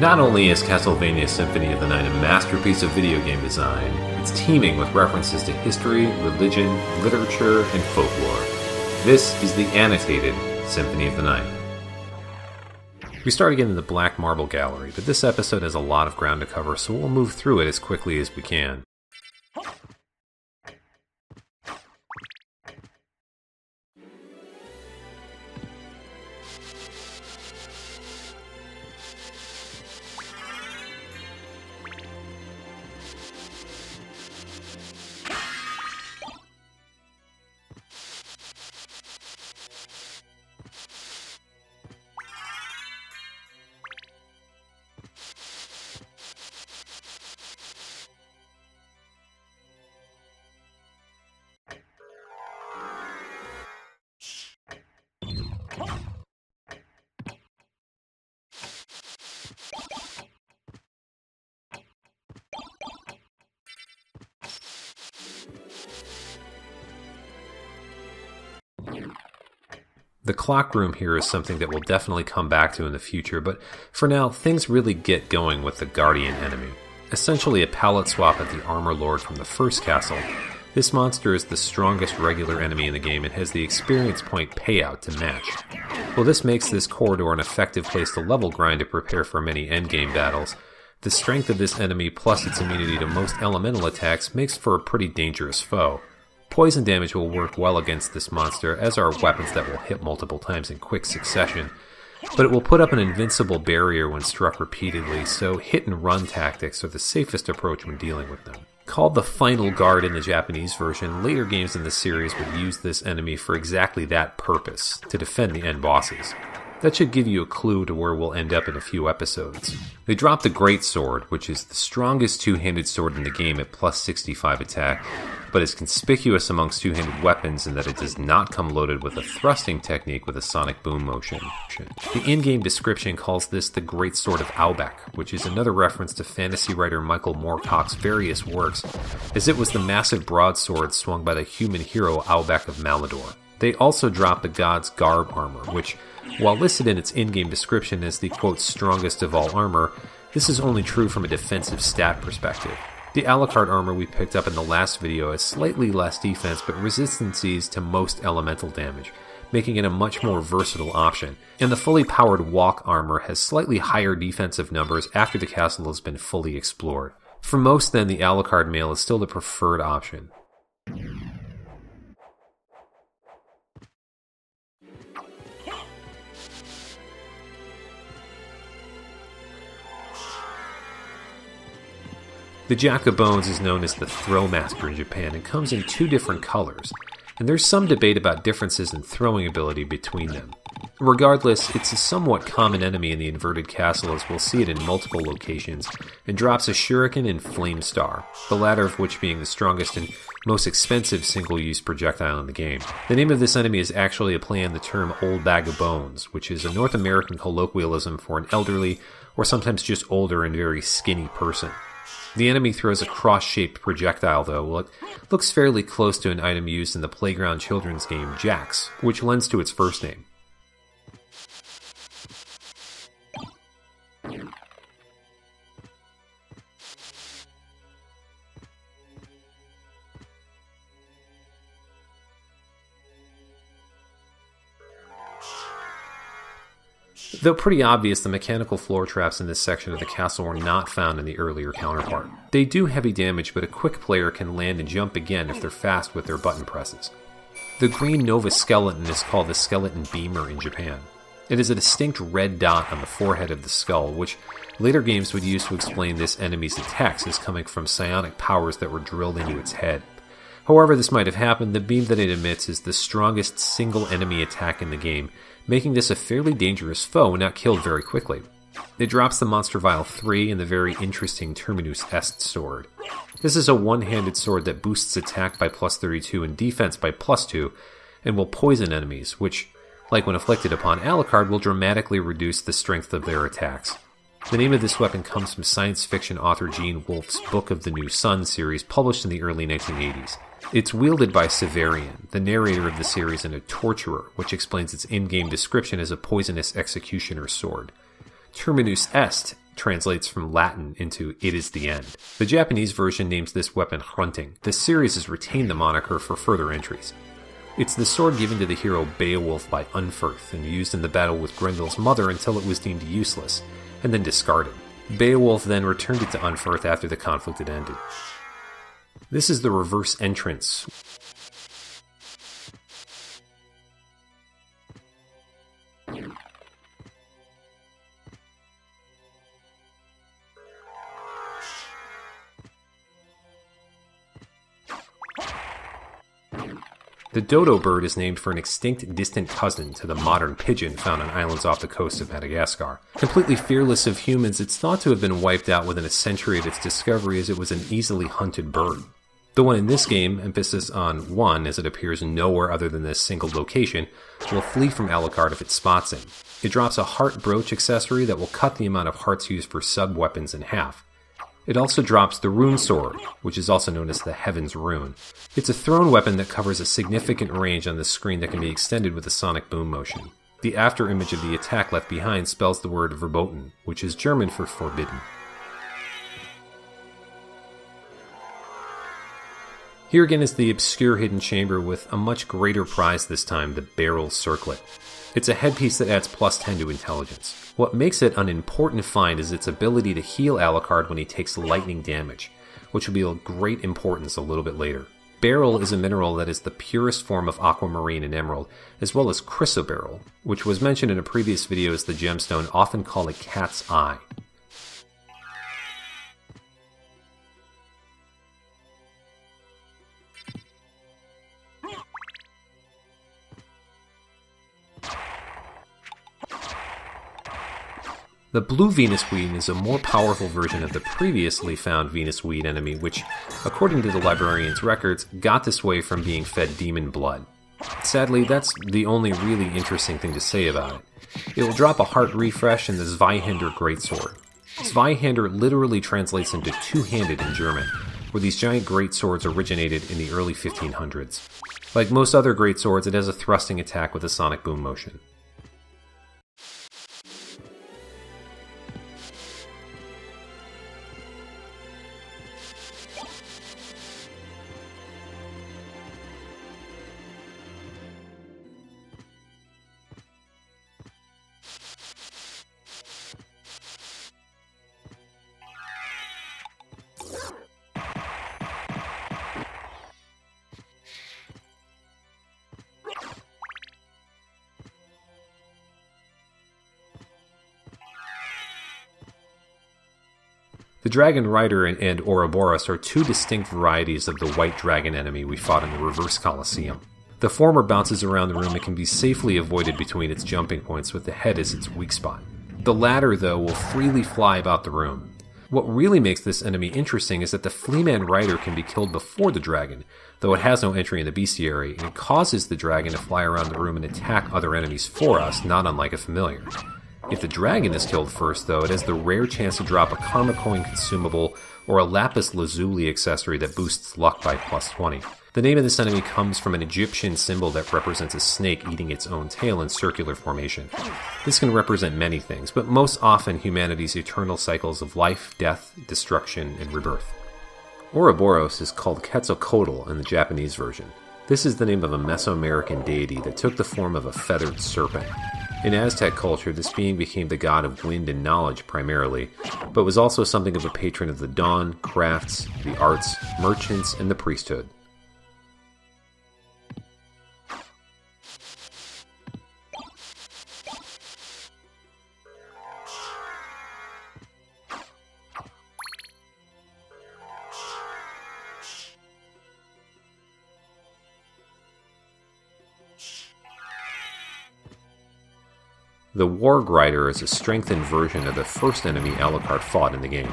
Not only is Castlevania Symphony of the Night a masterpiece of video game design, it's teeming with references to history, religion, literature, and folklore. This is the Annotated Symphony of the Night. We start again in the Black Marble Gallery, but this episode has a lot of ground to cover, so we'll move through it as quickly as we can. The clock room here is something that we'll definitely come back to in the future, but for now, things really get going with the Guardian enemy. Essentially a palette swap at the Armor Lord from the first castle, this monster is the strongest regular enemy in the game and has the experience point payout to match. While this makes this corridor an effective place to level grind to prepare for many endgame battles, the strength of this enemy plus its immunity to most elemental attacks makes for a pretty dangerous foe. Poison damage will work well against this monster, as are weapons that will hit multiple times in quick succession, but it will put up an invincible barrier when struck repeatedly, so hit and run tactics are the safest approach when dealing with them. Called the Final Guard in the Japanese version, later games in the series would use this enemy for exactly that purpose, to defend the end bosses. That should give you a clue to where we'll end up in a few episodes. They drop the Great Sword, which is the strongest two-handed sword in the game at plus 65 attack, but is conspicuous amongst two-handed weapons in that it does not come loaded with a thrusting technique with a sonic boom motion. The in-game description calls this the Great Sword of Aubeck, which is another reference to fantasy writer Michael Moorcock's various works, as it was the massive broadsword swung by the human hero Aubeck of Malador. They also drop the God's Garb armor, which, while listed in its in-game description as the quote strongest of all armor, this is only true from a defensive stat perspective. The Alucard armor we picked up in the last video has slightly less defense but resistances to most elemental damage, making it a much more versatile option, and the fully powered walk armor has slightly higher defensive numbers after the castle has been fully explored. For most then, the Alucard mail is still the preferred option. The Jack of Bones is known as the Throwmaster in Japan and comes in two different colors, and there's some debate about differences in throwing ability between them. Regardless, it's a somewhat common enemy in the Inverted Castle as we'll see it in multiple locations, and drops a Shuriken and Flame Star, the latter of which being the strongest and most expensive single-use projectile in the game. The name of this enemy is actually a play on the term Old Bag of Bones, which is a North American colloquialism for an elderly, or sometimes just older and very skinny person. The enemy throws a cross-shaped projectile, though. It looks fairly close to an item used in the playground children's game Jax, which lends to its first name. Though pretty obvious, the mechanical floor traps in this section of the castle were not found in the earlier counterpart. They do heavy damage, but a quick player can land and jump again if they're fast with their button presses. The green Nova skeleton is called the Skeleton Beamer in Japan. It is a distinct red dot on the forehead of the skull, which later games would use to explain this enemy's attacks as coming from psionic powers that were drilled into its head. However this might have happened, the beam that it emits is the strongest single enemy attack in the game, making this a fairly dangerous foe and not killed very quickly. It drops the Monster Vial 3 and the very interesting Terminus Est sword. This is a one-handed sword that boosts attack by plus 32 and defense by plus 2, and will poison enemies, which, like when afflicted upon Alucard, will dramatically reduce the strength of their attacks. The name of this weapon comes from science fiction author Gene Wolfe's Book of the New Sun series, published in the early 1980s. It's wielded by Severian, the narrator of the series and a torturer, which explains its in-game description as a poisonous executioner sword. Terminus Est translates from Latin into "it is the end." The Japanese version names this weapon Hrunting. This series has retained the moniker for further entries. It's the sword given to the hero Beowulf by Unferth and used in the battle with Grendel's mother until it was deemed useless, and then discarded. Beowulf then returned it to Unferth after the conflict had ended. This is the reverse entrance. The dodo bird is named for an extinct distant cousin to the modern pigeon found on islands off the coast of Madagascar. Completely fearless of humans, it's thought to have been wiped out within a century of its discovery as it was an easily hunted bird. The one in this game, emphasis on one as it appears nowhere other than this single location, will flee from Alucard if it spots him. It drops a heart brooch accessory that will cut the amount of hearts used for sub-weapons in half. It also drops the rune sword, which is also known as the Heaven's Rune. It's a thrown weapon that covers a significant range on the screen that can be extended with a sonic boom motion. The after image of the attack left behind spells the word verboten, which is German for forbidden. Here again is the obscure hidden chamber with a much greater prize this time, the barrel circlet. It's a headpiece that adds plus 10 to intelligence. What makes it an important find is its ability to heal Alucard when he takes lightning damage, which will be of great importance a little bit later. Beryl is a mineral that is the purest form of aquamarine and emerald, as well as chrysoberyl, which was mentioned in a previous video as the gemstone often called a cat's eye. The blue Venus Weed is a more powerful version of the previously found Venus Weed enemy, which, according to the librarian's records, got this way from being fed demon blood. Sadly, that's the only really interesting thing to say about it. It will drop a heart refresh and the Zweihander Greatsword. Zweihander literally translates into two-handed in German, where these giant greatswords originated in the early 1500s. Like most other greatswords, it has a thrusting attack with a sonic boom motion. The Dragon Rider and Ouroboros are two distinct varieties of the white dragon enemy we fought in the Reverse Colosseum. The former bounces around the room and can be safely avoided between its jumping points with the head as its weak spot. The latter, though, will freely fly about the room. What really makes this enemy interesting is that the Fleaman Rider can be killed before the dragon, though it has no entry in the bestiary, and it causes the dragon to fly around the room and attack other enemies for us, not unlike a familiar. If the dragon is killed first, though, it has the rare chance to drop a karma coin consumable or a lapis lazuli accessory that boosts luck by plus 20. The name of this enemy comes from an Egyptian symbol that represents a snake eating its own tail in circular formation. This can represent many things, but most often humanity's eternal cycles of life, death, destruction, and rebirth. Ouroboros is called Quetzalcoatl in the Japanese version. This is the name of a Mesoamerican deity that took the form of a feathered serpent. In Aztec culture, this being became the god of wind and knowledge primarily, but was also something of a patron of the dawn, crafts, the arts, merchants, and the priesthood. The Worg Rider is a strengthened version of the first enemy Alucard fought in the game.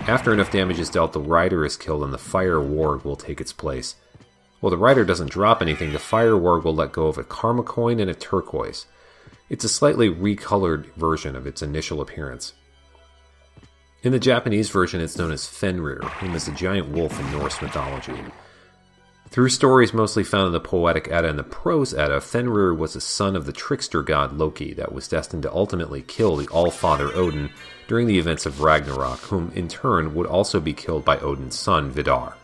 After enough damage is dealt, the Rider is killed and the Fire Worg will take its place. While the Rider doesn't drop anything, the Fire Worg will let go of a karma coin and a turquoise. It's a slightly recolored version of its initial appearance. In the Japanese version, it's known as Fenrir, whom is a giant wolf in Norse mythology. Through stories mostly found in the Poetic Edda and the Prose Edda, Fenrir was a son of the trickster god Loki that was destined to ultimately kill the All-Father Odin during the events of Ragnarok, whom in turn would also be killed by Odin's son Vidar.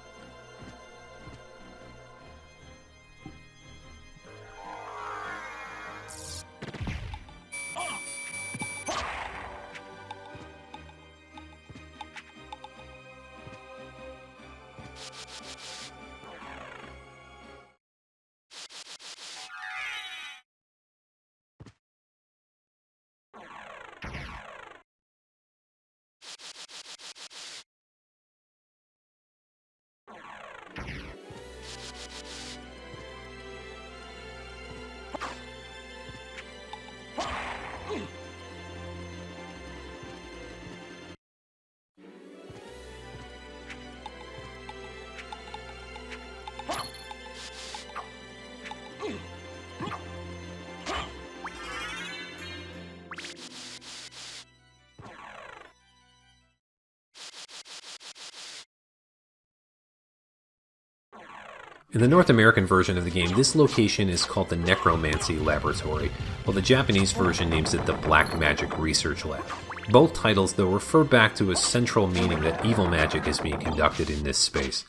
In the North American version of the game, this location is called the Necromancy Laboratory, while the Japanese version names it the Black Magic Research Lab. Both titles, though, refer back to a central meaning that evil magic is being conducted in this space.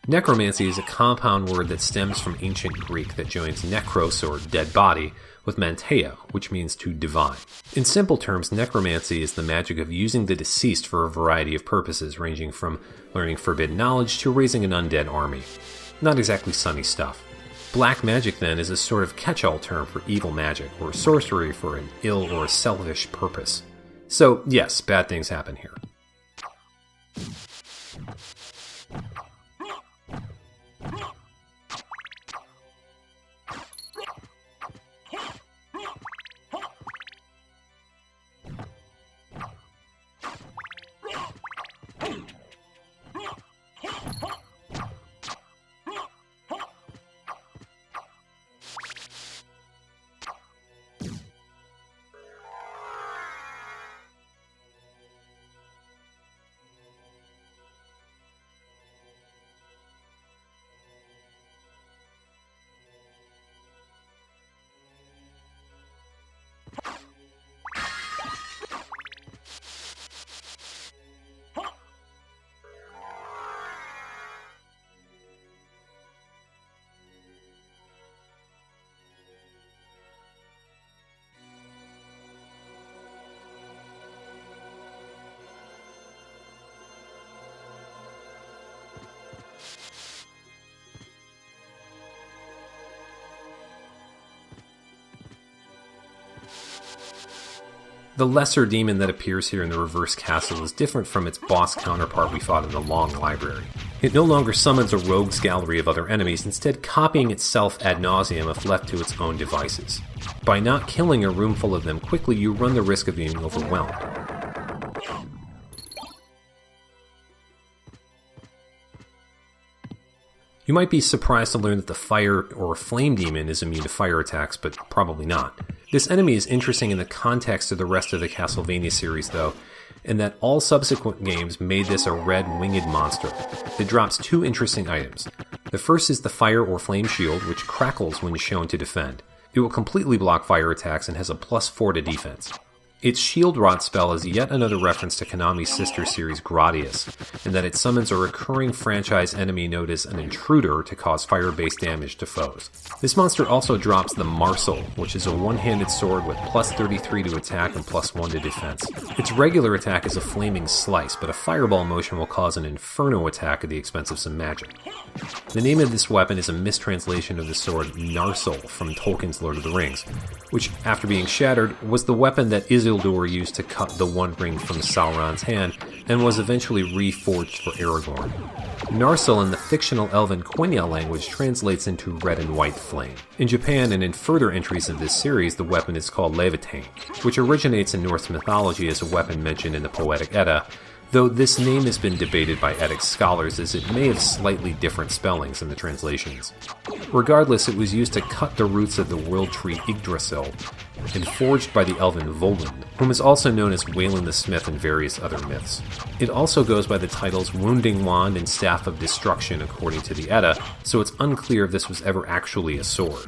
Necromancy is a compound word that stems from ancient Greek that joins necros, or dead body, with manteo, which means to divine. In simple terms, necromancy is the magic of using the deceased for a variety of purposes, ranging from learning forbidden knowledge to raising an undead army. Not exactly sunny stuff. Black magic, then, is a sort of catch-all term for evil magic, or sorcery for an ill or selfish purpose. So, yes, bad things happen here. The lesser demon that appears here in the Reverse Castle is different from its boss counterpart we fought in the Long Library. It no longer summons a rogues gallery of other enemies, instead copying itself ad nauseum if left to its own devices. By not killing a room full of them quickly, you run the risk of being overwhelmed. You might be surprised to learn that the Fire or Flame Demon is immune to fire attacks, but probably not. This enemy is interesting in the context of the rest of the Castlevania series, though, in that all subsequent games made this a red winged monster. It drops two interesting items. The first is the Fire or Flame Shield, which crackles when shown to defend. It will completely block fire attacks and has a +4 to defense. Its Shield Rot spell is yet another reference to Konami's sister series Gradius, in that it summons a recurring franchise enemy known as an Intruder to cause fire-based damage to foes. This monster also drops the Marcel, which is a one-handed sword with +33 to attack and +1 to defense. Its regular attack is a flaming slice, but a fireball motion will cause an inferno attack at the expense of some magic. The name of this weapon is a mistranslation of the sword Narsil from Tolkien's Lord of the Rings, which, after being shattered, was the weapon that Isildur used to cut the One Ring from Sauron's hand, and was eventually reforged for Aragorn. Narsil in the fictional elven Quenya language translates into red and white flame. In Japan and in further entries of this series, the weapon is called Levitain, which originates in Norse mythology as a weapon mentioned in the Poetic Edda, though this name has been debated by Eddic scholars as it may have slightly different spellings in the translations. Regardless, it was used to cut the roots of the world tree Yggdrasil, and forged by the elven Volund, whom is also known as Wayland the Smith in various other myths. It also goes by the titles Wounding Wand and Staff of Destruction according to the Edda, so it's unclear if this was ever actually a sword.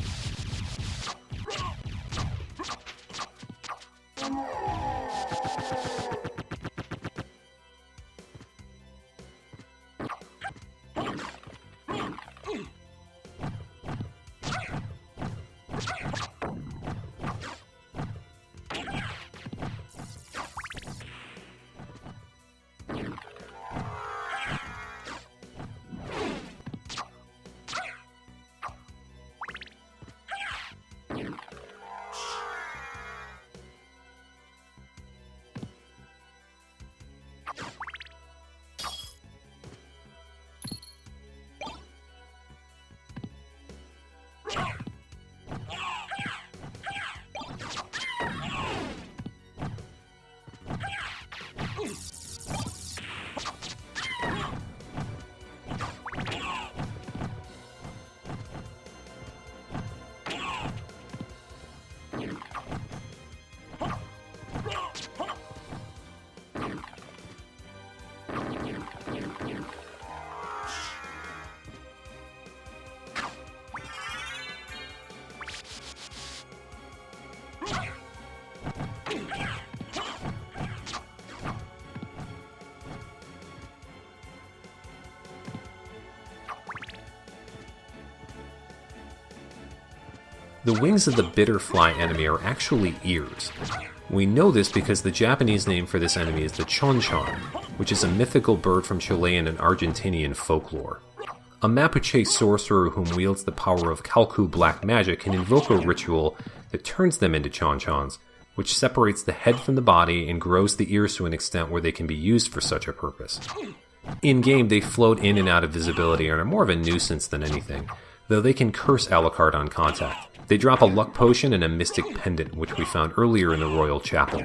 The wings of the Bitterfly enemy are actually ears. We know this because the Japanese name for this enemy is the chonchon, which is a mythical bird from Chilean and Argentinian folklore. A Mapuche sorcerer whom wields the power of Kalku black magic can invoke a ritual that turns them into chonchons, which separates the head from the body and grows the ears to an extent where they can be used for such a purpose. In-game, they float in and out of visibility and are more of a nuisance than anything, though they can curse Alucard on contact. They drop a luck potion and a mystic pendant, which we found earlier in the royal chapel.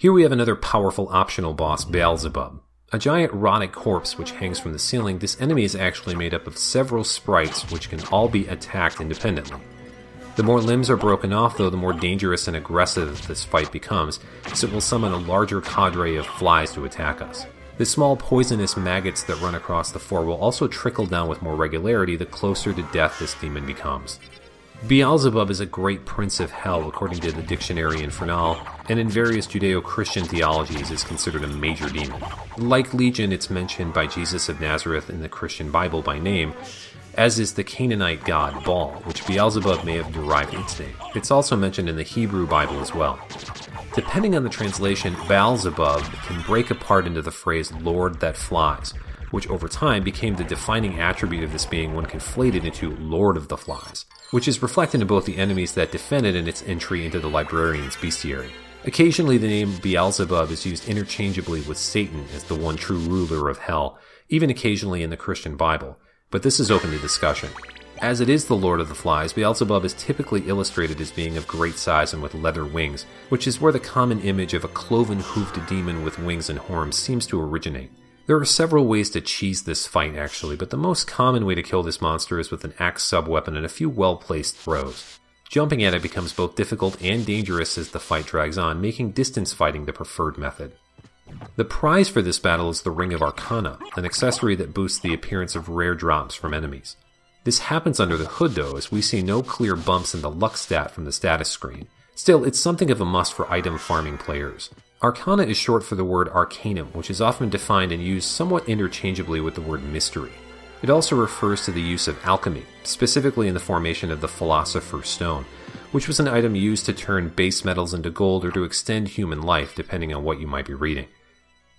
Here we have another powerful optional boss, Beelzebub. A giant rotting corpse which hangs from the ceiling, this enemy is actually made up of several sprites which can all be attacked independently. The more limbs are broken off, though, the more dangerous and aggressive this fight becomes, as it will summon a larger cadre of flies to attack us. The small poisonous maggots that run across the floor will also trickle down with more regularity the closer to death this demon becomes. Beelzebub is a great prince of hell according to the Dictionary Infernal, and in various Judeo-Christian theologies is considered a major demon. Like Legion, it's mentioned by Jesus of Nazareth in the Christian Bible by name, as is the Canaanite god Baal, which Beelzebub may have derived its name. It's also mentioned in the Hebrew Bible as well. Depending on the translation, Beelzebub can break apart into the phrase Lord that flies, which over time became the defining attribute of this being when conflated into Lord of the Flies, which is reflected in both the enemies that defend it and its entry into the librarian's bestiary. Occasionally the name Beelzebub is used interchangeably with Satan as the one true ruler of hell, even occasionally in the Christian Bible, but this is open to discussion. As it is the Lord of the Flies, Beelzebub is typically illustrated as being of great size and with leather wings, which is where the common image of a cloven-hoofed demon with wings and horns seems to originate. There are several ways to cheese this fight actually, but the most common way to kill this monster is with an axe sub-weapon and a few well-placed throws. Jumping at it becomes both difficult and dangerous as the fight drags on, making distance fighting the preferred method. The prize for this battle is the Ring of Arcana, an accessory that boosts the appearance of rare drops from enemies. This happens under the hood though, as we see no clear bumps in the luck stat from the status screen. Still, it's something of a must for item farming players. Arcana is short for the word arcanum, which is often defined and used somewhat interchangeably with the word mystery. It also refers to the use of alchemy, specifically in the formation of the Philosopher's Stone, which was an item used to turn base metals into gold or to extend human life, depending on what you might be reading.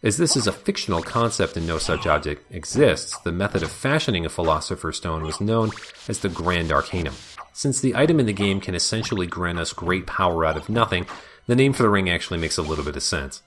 As this is a fictional concept and no such object exists, the method of fashioning a Philosopher's Stone was known as the Grand Arcanum. Since the item in the game can essentially grant us great power out of nothing, the name for the ring actually makes a little bit of sense.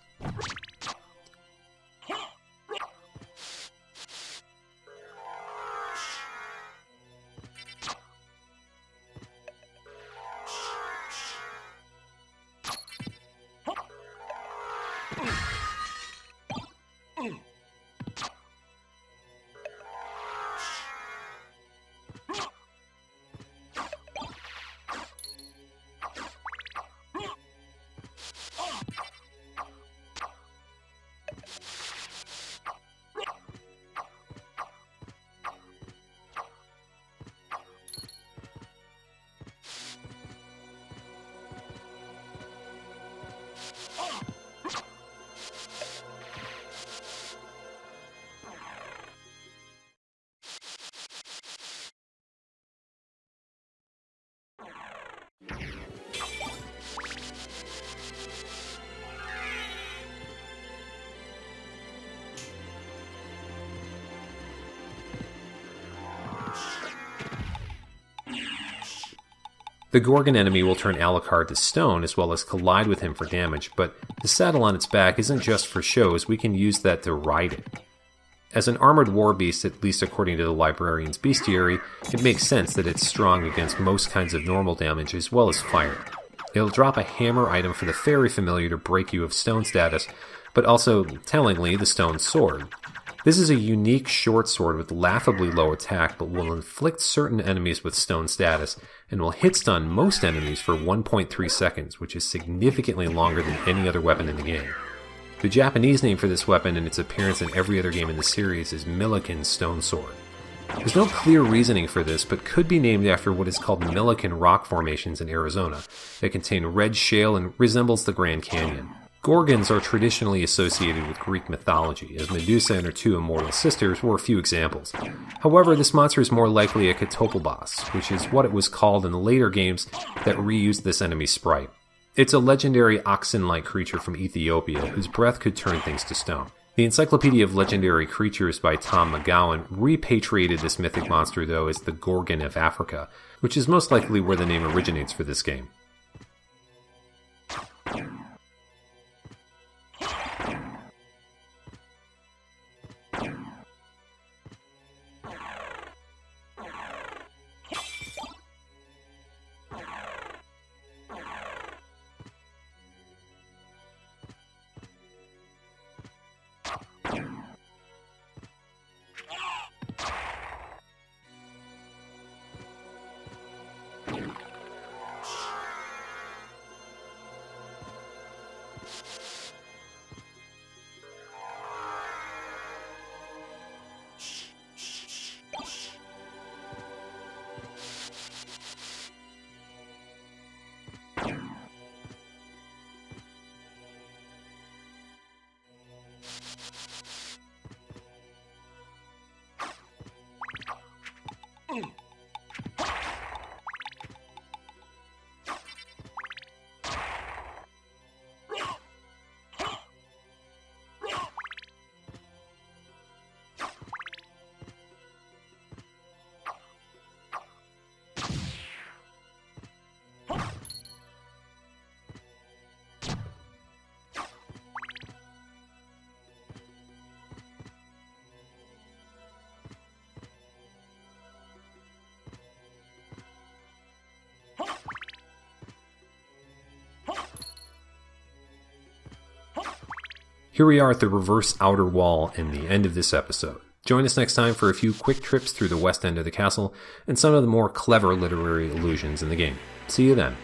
The Gorgon enemy will turn Alucard to stone as well as collide with him for damage, but the saddle on its back isn't just for show, as we can use that to ride it. As an armored war beast, at least according to the librarian's bestiary, it makes sense that it's strong against most kinds of normal damage as well as fire. It'll drop a hammer item for the fairy familiar to break you of stone status, but also, tellingly, the stone sword. This is a unique short sword with laughably low attack, but will inflict certain enemies with stone status, and will hit stun most enemies for 1.3 seconds, which is significantly longer than any other weapon in the game. The Japanese name for this weapon and its appearance in every other game in the series is Milliken's Stone Sword. There's no clear reasoning for this, but could be named after what is called Milliken rock formations in Arizona that contain red shale and resembles the Grand Canyon. Gorgons are traditionally associated with Greek mythology, as Medusa and her two immortal sisters were a few examples. However, this monster is more likely a Ketopelbos, which is what it was called in the later games that reused this enemy sprite. It's a legendary oxen-like creature from Ethiopia whose breath could turn things to stone. The Encyclopedia of Legendary Creatures by Tom McGowan repatriated this mythic monster, though, as the Gorgon of Africa, which is most likely where the name originates for this game. Here we are at the reverse outer wall and the end of this episode. Join us next time for a few quick trips through the west end of the castle and some of the more clever literary allusions in the game. See you then.